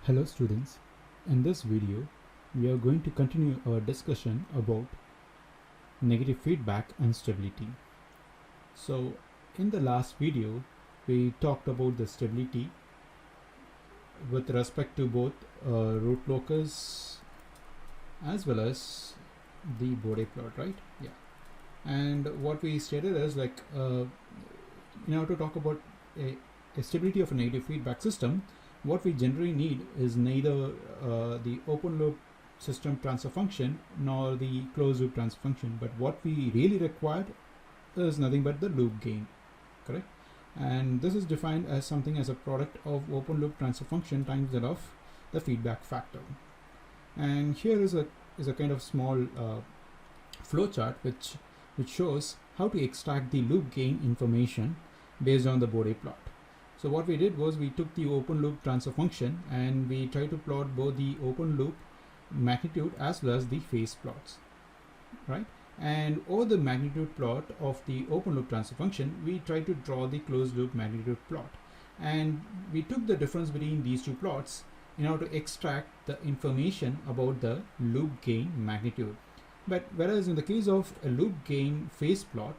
Hello students, in this video we are going to continue our discussion about negative feedback and stability. So in the last video we talked about the stability with respect to both root locus as well as the Bode plot, right? Yeah. And what we stated is like in order to talk about a stability of a negative feedback system, what we generally need is neither the open loop system transfer function nor the closed loop transfer function, but what we really require is nothing but the loop gain, correct? And this is defined as something as a product of open loop transfer function times that of the feedback factor. And here is a kind of small flow chart which shows how to extract the loop gain information based on the Bode plot. So what we did was we took the open loop transfer function and we tried to plot both the open loop magnitude as well as the phase plots, right? And over the magnitude plot of the open loop transfer function, we tried to draw the closed loop magnitude plot. And we took the difference between these two plots in order to extract the information about the loop gain magnitude. But whereas in the case of a loop gain phase plot,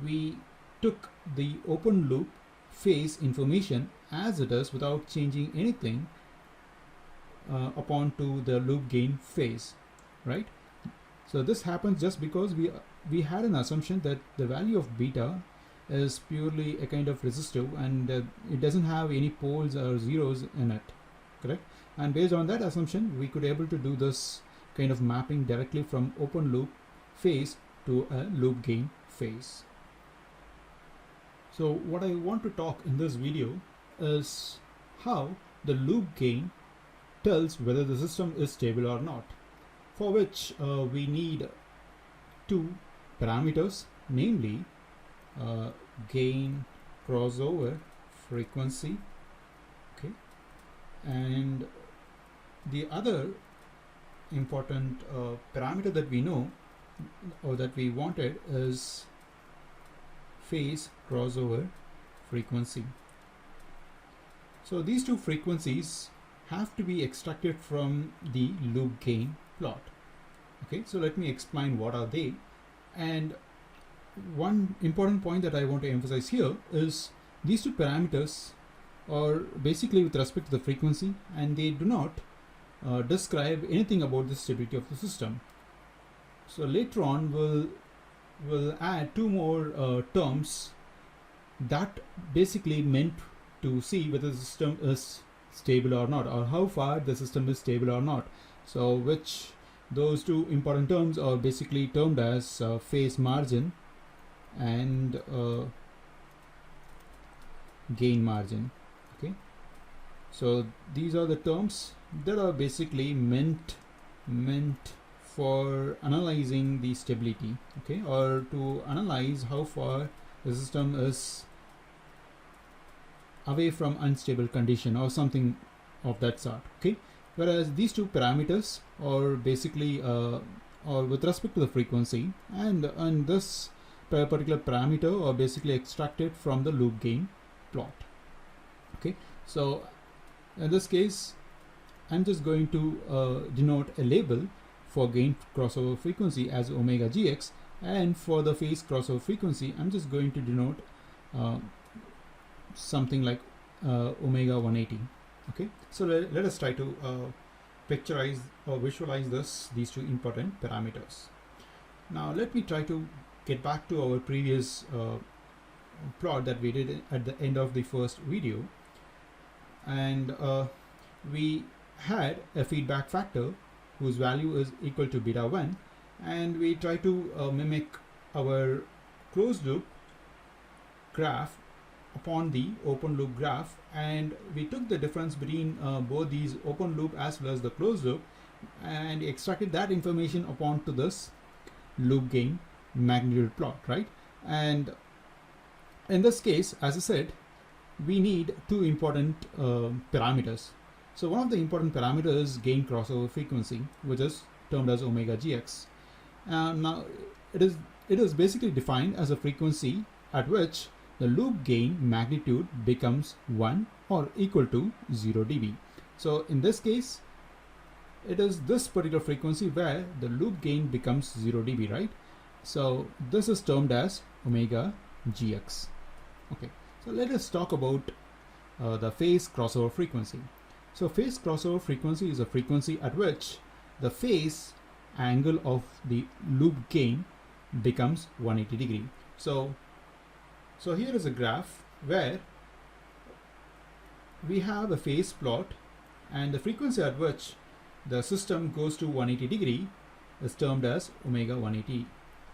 we took the open loop phase information as it is without changing anything upon to the loop gain phase, right? So this happens just because we had an assumption that the value of beta is purely a kind of resistive and it doesn't have any poles or zeros in it, correct? And based on that assumption, we could able to do this kind of mapping directly from open loop phase to a loop gain phase. So what I want to talk in this video is how the loop gain tells whether the system is stable or not, for which we need two parameters, namely gain crossover frequency, okay, and the other important parameter that we know or that we wanted is phase crossover frequency. So these two frequencies have to be extracted from the loop gain plot. Okay, so let me explain what are they. And one important point that I want to emphasize here is these two parameters are basically with respect to the frequency, and they do not describe anything about the stability of the system. So later on we'll add two more terms that basically meant to see whether the system is stable or not, or how far the system is stable or not. So which those two important terms are basically termed as phase margin and gain margin. Okay, so these are the terms that are basically meant for analyzing the stability, okay, or to analyze how far the system is away from unstable condition or something of that sort, okay. Whereas these two parameters are basically or with respect to the frequency, and this particular parameter are basically extracted from the loop gain plot, okay. So in this case I'm just going to denote a label for gain crossover frequency as omega gx, and for the phase crossover frequency I'm just going to denote something like omega 180. Okay, so let us try to picturize or visualize these two important parameters. Now let me try to get back to our previous plot that we did at the end of the first video, and we had a feedback factor whose value is equal to beta 1, and we try to mimic our closed loop graph upon the open loop graph, and we took the difference between both these open loop as well as the closed loop and extracted that information upon to this loop gain magnitude plot, right? And in this case, as I said, we need two important parameters. So one of the important parameters is gain crossover frequency, which is termed as omega gx. Now it is basically defined as a frequency at which the loop gain magnitude becomes 1 or equal to 0 dB. So in this case, it is this particular frequency where the loop gain becomes 0 dB, right? So this is termed as omega gx. Okay, so let us talk about the phase crossover frequency. So phase crossover frequency is a frequency at which the phase angle of the loop gain becomes 180 degree. So here is a graph where we have a phase plot, and the frequency at which the system goes to 180 degree is termed as omega 180,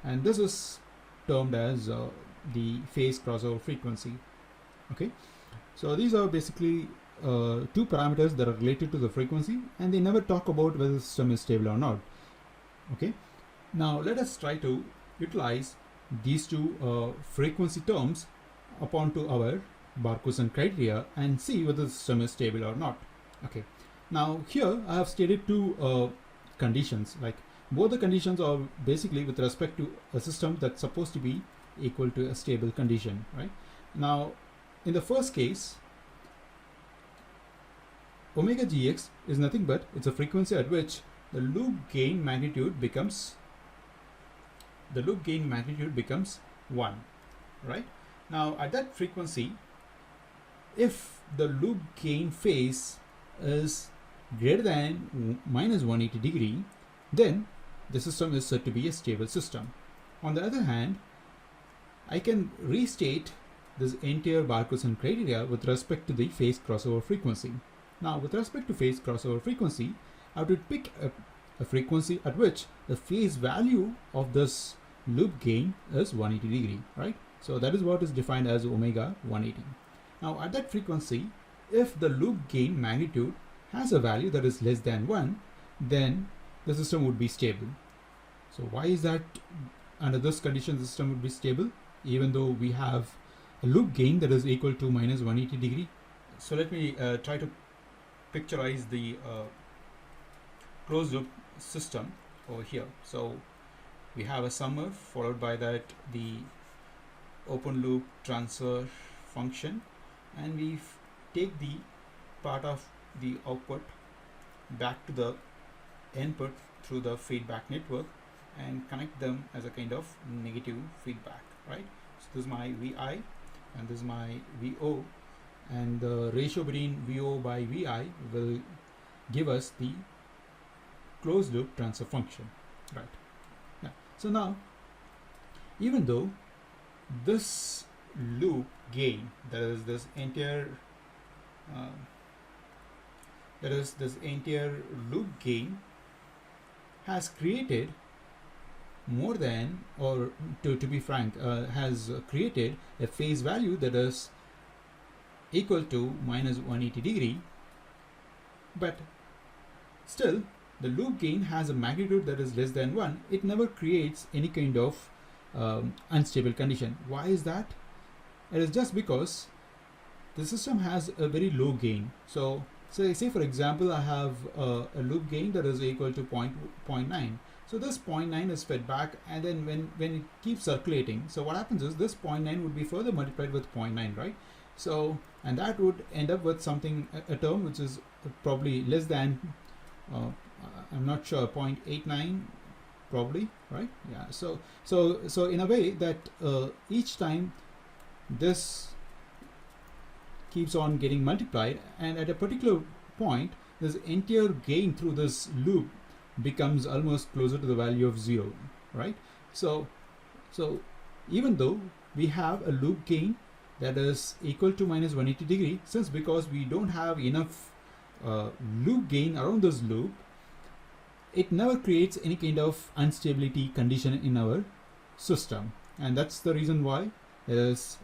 and this is termed as the phase crossover frequency. Okay, so these are basically two parameters that are related to the frequency, and they never talk about whether the system is stable or not. Okay, now let us try to utilize these two frequency terms upon to our Quotient criteria and see whether the system is stable or not. Okay, now here I have stated two conditions, like both the conditions are basically with respect to a system that's supposed to be equal to a stable condition, right? Now in the first case, omega gx is nothing but it's a frequency at which the loop gain magnitude becomes 1, right? Now at that frequency, if the loop gain phase is greater than minus 180 degree, then the system is said to be a stable system. On the other hand, I can restate this entire Quotient criteria with respect to the phase crossover frequency. Now with respect to phase crossover frequency, I have to pick a frequency at which the phase value of this loop gain is 180 degree, right? So that is what is defined as omega 180. Now at that frequency, if the loop gain magnitude has a value that is less than 1, then the system would be stable. So why is that under this condition the system would be stable even though we have a loop gain that is equal to minus 180 degree? So let me try to picturize the closed loop system over here. So we have a summer, followed by that the open loop transfer function, and we take the part of the output back to the input through the feedback network and connect them as a kind of negative feedback, right? So this is my VI and this is my VO, and the ratio between VO by VI will give us the closed loop transfer function, right? Yeah. So now, even though this loop gain, that is this entire loop gain has created more than, or to be frank, has created a phase value that is equal to minus 180 degree, but still the loop gain has a magnitude that is less than 1. It never creates any kind of unstable condition. Why is that? It is just because the system has a very low gain. So say for example, I have a loop gain that is equal to 0.9. So this 0.9 is fed back, and then when it keeps circulating, so what happens is this 0.9 would be further multiplied with 0.9, right? So, and that would end up with something, a term which is probably less than I'm not sure, 0.89 probably, right? Yeah. So in a way that each time this keeps on getting multiplied, and at a particular point this entire gain through this loop becomes almost closer to the value of 0, right? So even though we have a loop gain that is equal to minus 180 degree, since because we don't have enough loop gain around this loop, it never creates any kind of instability condition in our system, and that's the reason why is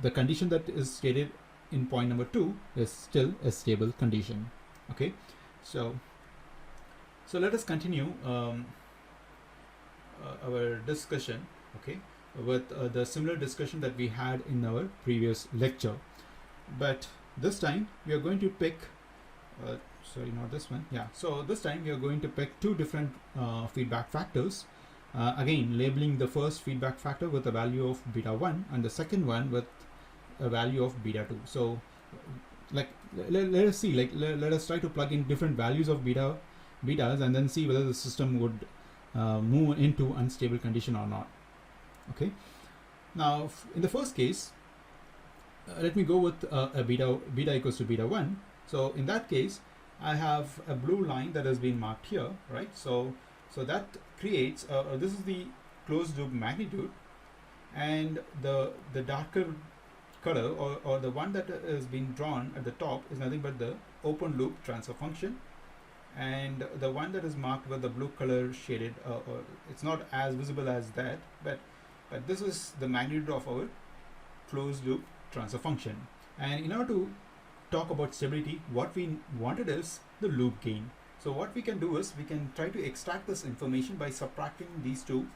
the condition that is stated in point number 2 is still a stable condition. Okay, so let us continue our discussion, okay, with the similar discussion that we had in our previous lecture, but this time we are going to pick sorry, not this one. Yeah, so this time we are going to pick two different feedback factors, again labeling the first feedback factor with a value of beta 1 and the second one with a value of beta 2. So like let us see, like let us try to plug in different values of betas and then see whether the system would move into unstable condition or not. Okay, now in the first case, let me go with a beta equals to beta 1. So in that case, I have a blue line that has been marked here, right? So that creates this is the closed loop magnitude, and the darker color, or the one that has been drawn at the top, is nothing but the open loop transfer function, and the one that is marked with the blue color shaded, or it's not as visible as that, but this is the magnitude of our closed loop transfer function. And in order to talk about stability, what we wanted is the loop gain. So what we can do is we can try to extract this information by subtracting these two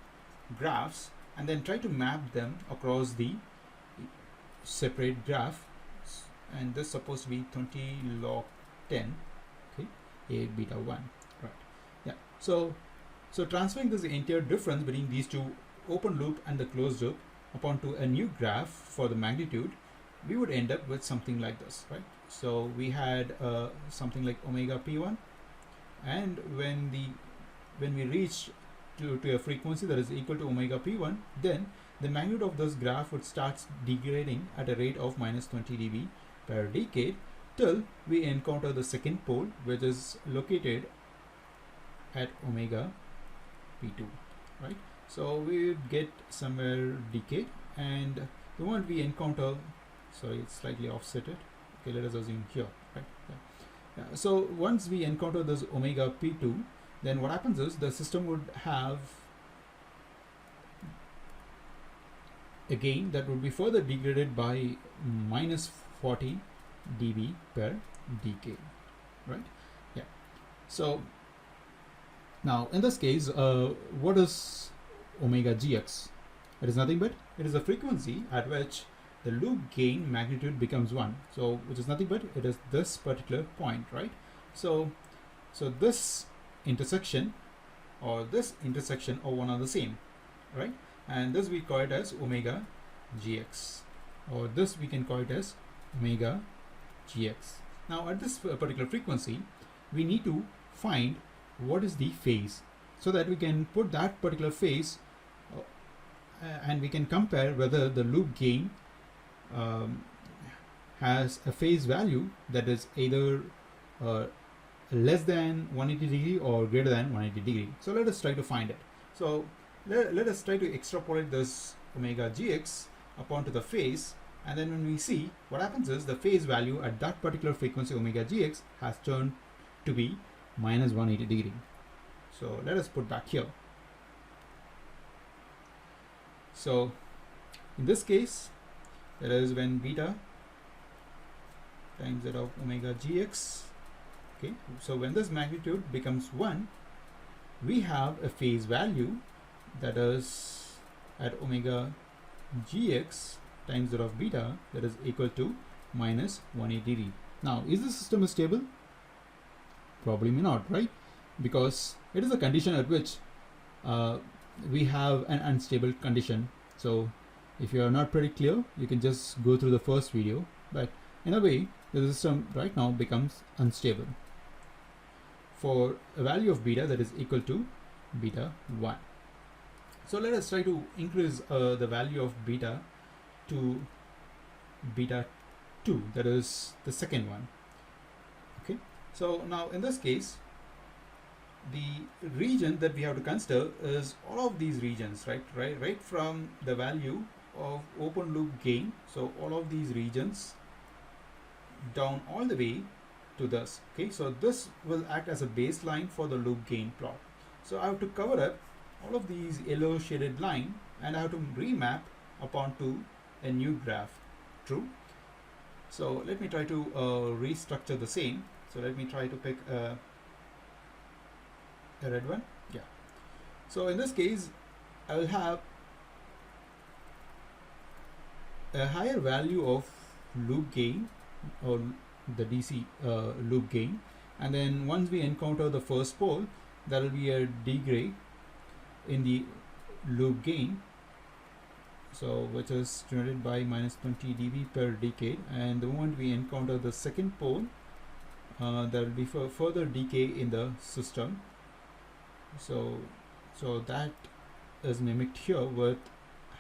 graphs and then try to map them across the separate graph, and this is supposed to be 20 log 10, okay, a beta 1, right? Yeah, so transferring this entire difference between these two, open loop and the closed loop, upon to a new graph for the magnitude, we would end up with something like this, right? So we had something like omega p1, and when we reach to a frequency that is equal to omega p1, then the magnitude of this graph would start degrading at a rate of minus 20 dB per decade till we encounter the second pole, which is located at omega p2, right? So we would get somewhere decade, and the moment we encounter, sorry, it's slightly offsetted. Okay, let us assume here, right? Yeah. So once we encounter this omega p2, then what happens is the system would have a gain that would be further degraded by minus 40 dB per decade, right? Yeah. So now in this case, what is omega gx? It is nothing but it is a frequency at which the loop gain magnitude becomes 1. So which is nothing but it is this particular point, right? So this intersection or this intersection are one are the same, right? And this we call it as omega gx, or this we can call it as omega gx. Now at this particular frequency, we need to find what is the phase, so that we can put that particular phase and we can compare whether the loop gain has a phase value that is either less than 180 degree or greater than 180 degree. So let us try to find it. So let us try to extrapolate this omega gx upon to the phase, and then when we see, what happens is the phase value at that particular frequency omega gx has turned to be minus 180 degree. So let us put that here. So in this case, that is when beta times that of omega gx. Okay, so when this magnitude becomes 1, we have a phase value that is at omega gx times that of beta that is equal to minus 180 degree. Now, is the system stable? Probably may not, right? Because it is a condition at which we have an unstable condition. So if you are not pretty clear, you can just go through the first video, but in a way the system right now becomes unstable for a value of beta that is equal to beta 1. So let us try to increase the value of beta to beta 2, that is the second one. Okay, so now in this case, the region that we have to consider is all of these regions, right from the value of open loop gain, so all of these regions down all the way to this. Okay, so this will act as a baseline for the loop gain plot. So I have to cover up all of these yellow shaded line, and I have to remap upon to a new graph. True. So let me try to restructure the same. So let me try to pick a red one. Yeah. So in this case, I will have a higher value of loop gain, or the DC loop gain, and then once we encounter the first pole, there will be a degrade in the loop gain. so which is generated by minus 20 dB per decade, and the moment we encounter the second pole, there will be further decay in the system. So that is mimicked here with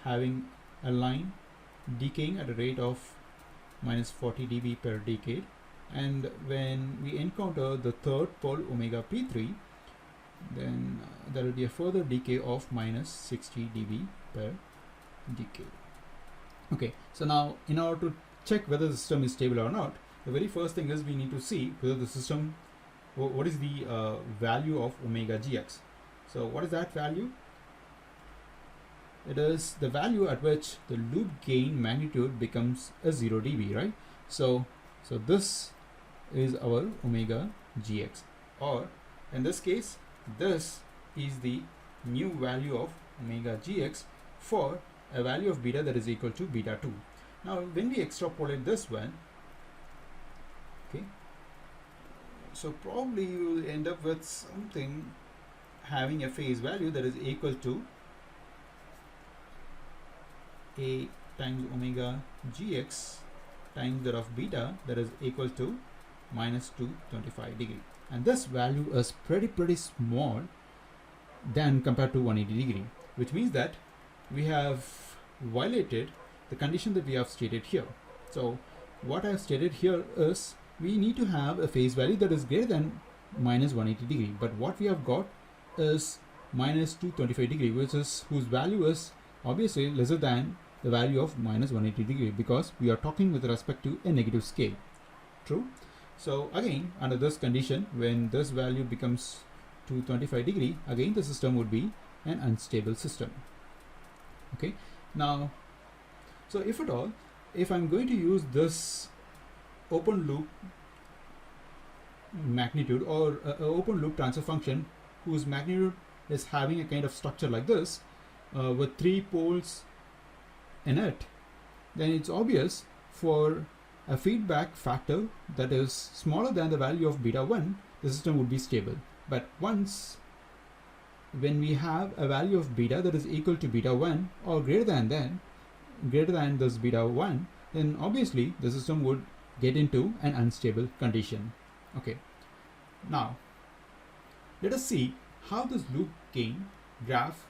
having a line decaying at a rate of minus 40 dB per decade, and when we encounter the third pole omega p3, then there will be a further decay of minus 60 dB per decade. Okay, so now in order to check whether the system is stable or not, the very first thing is we need to see whether the system, what is the value of omega gx. So what is that value? It is the value at which the loop gain magnitude becomes a 0 dB, right? So this is our omega gx, or in this case, this is the new value of omega gx for a value of beta that is equal to beta 2. Now when we extrapolate this one, okay, so probably you will end up with something having a phase value that is equal to a times omega gx times that of beta that is equal to minus 225 degree, and this value is pretty small than compared to 180 degree, which means that we have violated the condition that we have stated here. So what I have stated here is we need to have a phase value that is greater than minus 180 degree, but what we have got is minus 225 degree, whose value is obviously lesser than the value of minus 180 degree, because we are talking with respect to a negative scale. True? So again, under this condition, when this value becomes 225 degree, again the system would be an unstable system. Okay, now, so if at all, if I'm going to use this open loop magnitude, or open loop transfer function whose magnitude is having a kind of structure like this, with 3 poles in it, then it's obvious for a feedback factor that is smaller than the value of beta 1, the system would be stable. But once when we have a value of beta that is equal to beta 1 or greater than this beta 1, then obviously the system would get into an unstable condition. Okay, now let us see how this loop gain graph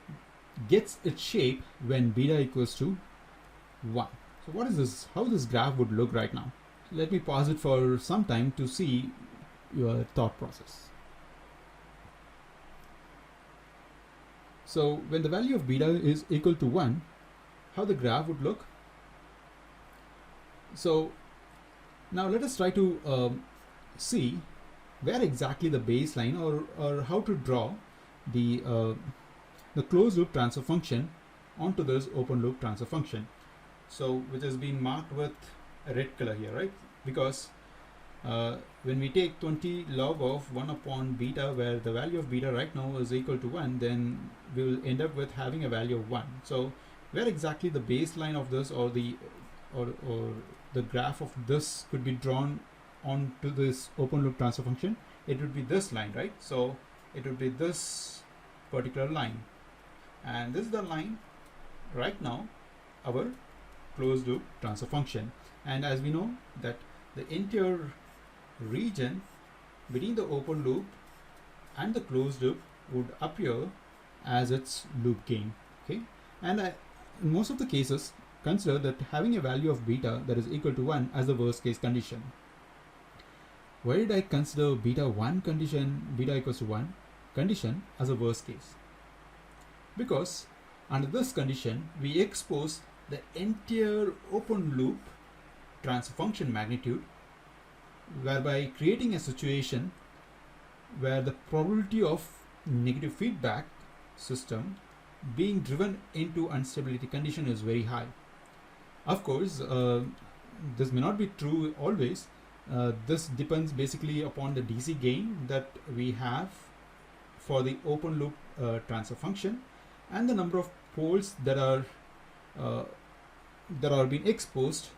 gets its shape when beta equals to 1. So what is this, how this graph would look right now? Let me pause it for some time to see your thought process. So when the value of beta is equal to 1, how the graph would look? So now let us try to see where exactly the baseline, or how to draw the closed loop transfer function onto this open loop transfer function. So which has been marked with a red color here, right? Because when we take 20 log of 1 upon beta, where the value of beta right now is equal to 1, then we will end up with having a value of 1. So where exactly the baseline of this, or the graph of this could be drawn onto this open loop transfer function? It would be this line, right? So it would be this particular line, and this is the line right now, our closed loop transfer function. And as we know that the entire region between the open loop and the closed loop would appear as its loop gain. Okay, and in most of the cases consider that having a value of beta that is equal to 1 as the worst case condition. Why did I consider beta 1 condition, beta equals to 1 condition, as a worst case? Because under this condition we expose the entire open loop transfer function magnitude, whereby creating a situation where the probability of negative feedback system being driven into instability condition is very high. Of course, this may not be true always. This depends basically upon the DC gain that we have for the open loop transfer function, and the number of poles that are being exposed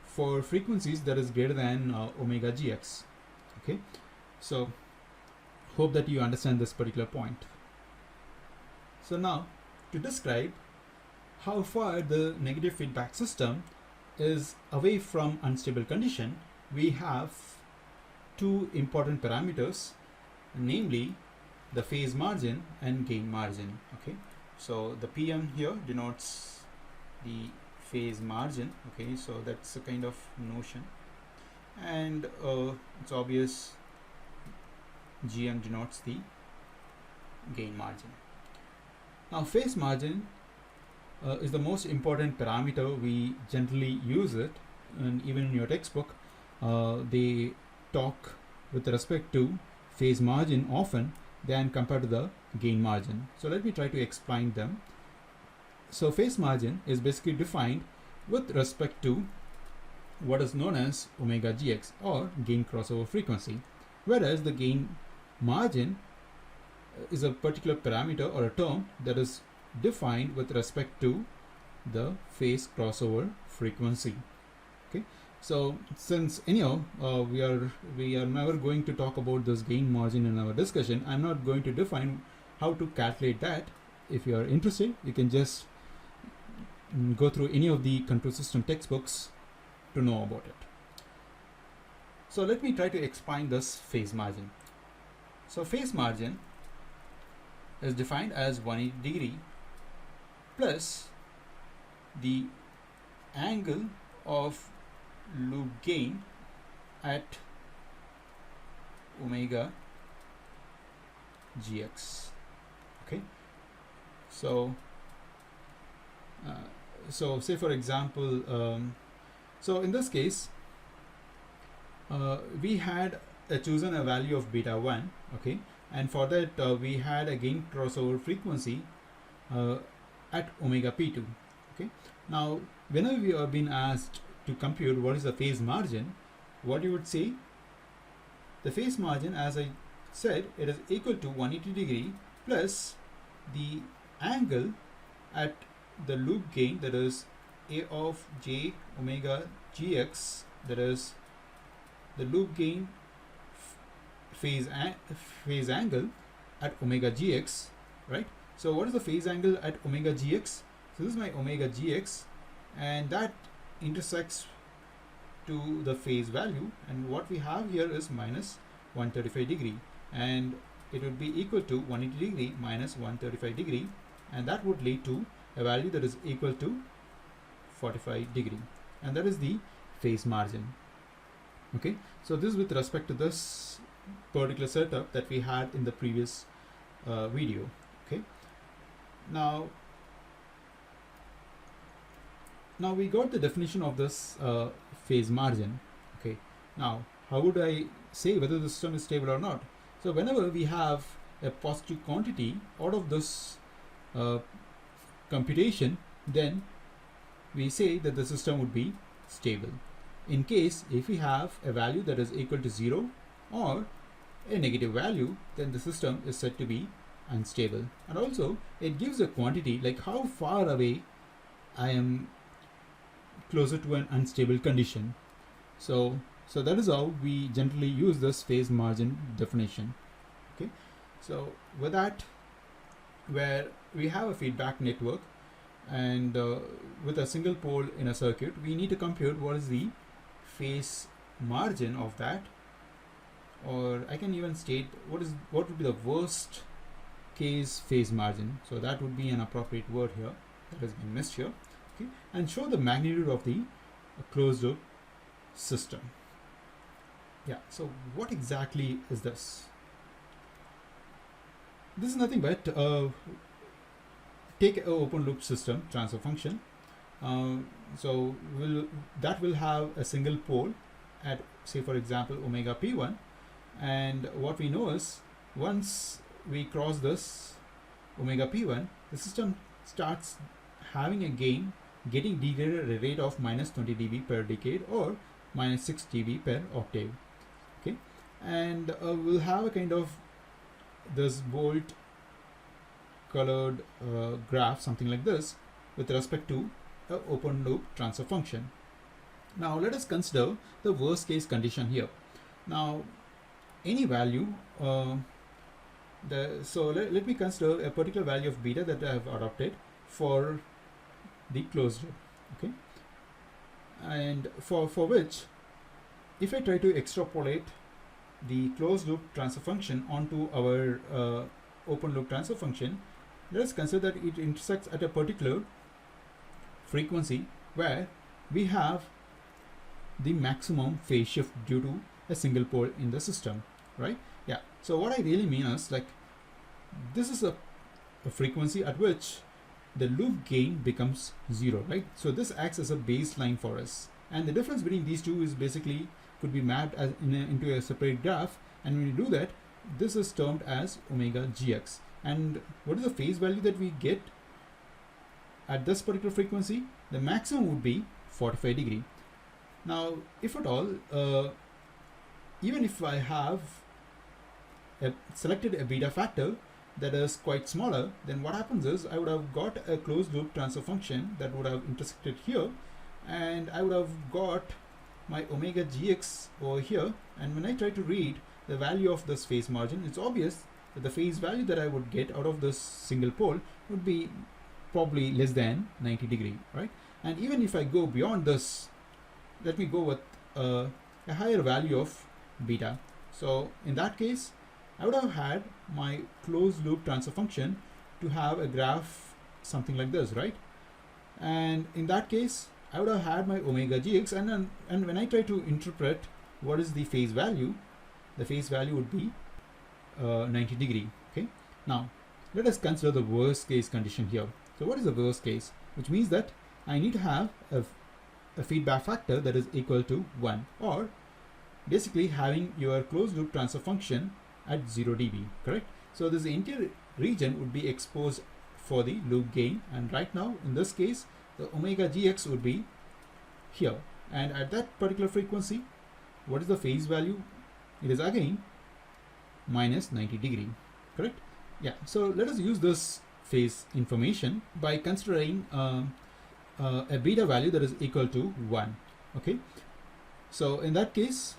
for frequencies that is greater than omega gx. Okay, so hope that you understand this particular point. So now, to describe how far the negative feedback system is away from unstable condition, we have two important parameters, namely the phase margin and gain margin. Okay, so the PM here denotes the phase margin. Okay, so that's a kind of notion, and it's obvious GM denotes the gain margin. Now phase margin is the most important parameter. We generally use it, and even in your textbook they talk with respect to phase margin often than compared to the gain margin. So let me try to explain them. So phase margin is basically defined with respect to what is known as omega gx, or gain crossover frequency, whereas the gain margin is a particular parameter or a term that is defined with respect to the phase crossover frequency. Okay, so since anyhow we are never going to talk about this gain margin in our discussion, I'm not going to define how to calculate that. If you are interested, you can just go through any of the control system textbooks to know about it. So let me try to explain this phase margin. So phase margin is defined as 180 degree plus the angle of loop gain at omega gx. Okay, so so say for example, so in this case we had chosen a value of beta 1. Okay, and for that we had a gain crossover frequency at omega p2. Okay, now whenever we are being asked to compute what is the phase margin, what you would say, the phase margin, as I said, it is equal to 180 degree plus the angle at the loop gain, that is a of j omega gx, that is the loop gain phase angle at omega gx, right? So what is the phase angle at omega gx? So this is my omega gx, and that intersects to the phase value, and what we have here is minus 135 degree, and it would be equal to 180 degree minus 135 degree, and that would lead to a value that is equal to 45 degree, and that is the phase margin. Okay, so this is with respect to this particular setup that we had in the previous video. Okay, now we got the definition of this phase margin. Okay, now how would I say whether the system is stable or not? So whenever we have a positive quantity out of this computation, then we say that the system would be stable. In case if we have a value that is equal to 0 or a negative value, then the system is said to be unstable. And also it gives a quantity, like how far away I am closer to an unstable condition. So that is how we generally use this phase margin definition. Okay, so with that, where we have a feedback network, and with a single pole in a circuit, we need to compute what is the phase margin of that, or I can even state what would be the worst case phase margin. So that would be an appropriate word here that has been missed here. Okay, and show the magnitude of the closed loop system. Yeah, so what exactly is this? This is nothing but take an open loop system transfer function. So that will have a single pole at, say for example, omega p1, and what we know is once we cross this omega p1, the system starts having a gain getting degraded at a rate of minus 20 dB per decade or minus 6 dB per octave. Okay, and we'll have a kind of this bolt colored graph, something like this, with respect to an open loop transfer function. Now let us consider the worst case condition here. Now any value, let me consider a particular value of beta that I have adopted for the closed loop. Okay, and for which, if I try to extrapolate the closed loop transfer function onto our open loop transfer function, let us consider that it intersects at a particular frequency where we have the maximum phase shift due to a single pole in the system, right? Yeah, so what I really mean is, like, this is a frequency at which the loop gain becomes 0, right? So this acts as a baseline for us, and the difference between these two is basically could be mapped as into a separate graph, and when you do that, this is termed as omega gx. And what is the phase value that we get at this particular frequency? The maximum would be 45 degree. Now, if at all, even if I have selected a beta factor that is quite smaller, then what happens is I would have got a closed loop transfer function that would have intersected here, and I would have got my omega gx over here, and when I try to read the value of this phase margin, it's obvious that the phase value that I would get out of this single pole would be probably less than 90 degree, right? And even if I go beyond this, let me go with a higher value of beta. So in that case, I would have had my closed loop transfer function to have a graph something like this, right? And in that case, I would have had my omega gx, and when I try to interpret what is the phase value, the phase value would be 90 degree. Okay. Now let us consider the worst case condition here. So what is the worst case? Which means that I need to have a feedback factor that is equal to 1, or basically having your closed loop transfer function at 0 dB, correct? So this entire region would be exposed for the loop gain, and right now in this case the omega gx would be here, and at that particular frequency, what is the phase value? It is again minus 90 degree, correct? Yeah, so let us use this phase information by considering a beta value that is equal to 1. Okay, so in that case,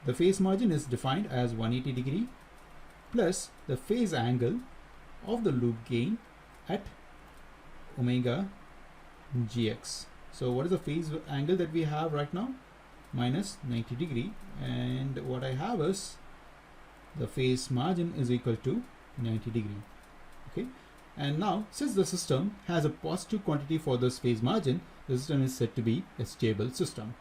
the phase margin is defined as 180 degree plus the phase angle of the loop gain at omega gx. So what is the phase angle that we have right now? Minus 90 degree, and what I have is the phase margin is equal to 90 degree. Okay, and now since the system has a positive quantity for this phase margin, the system is said to be a stable system.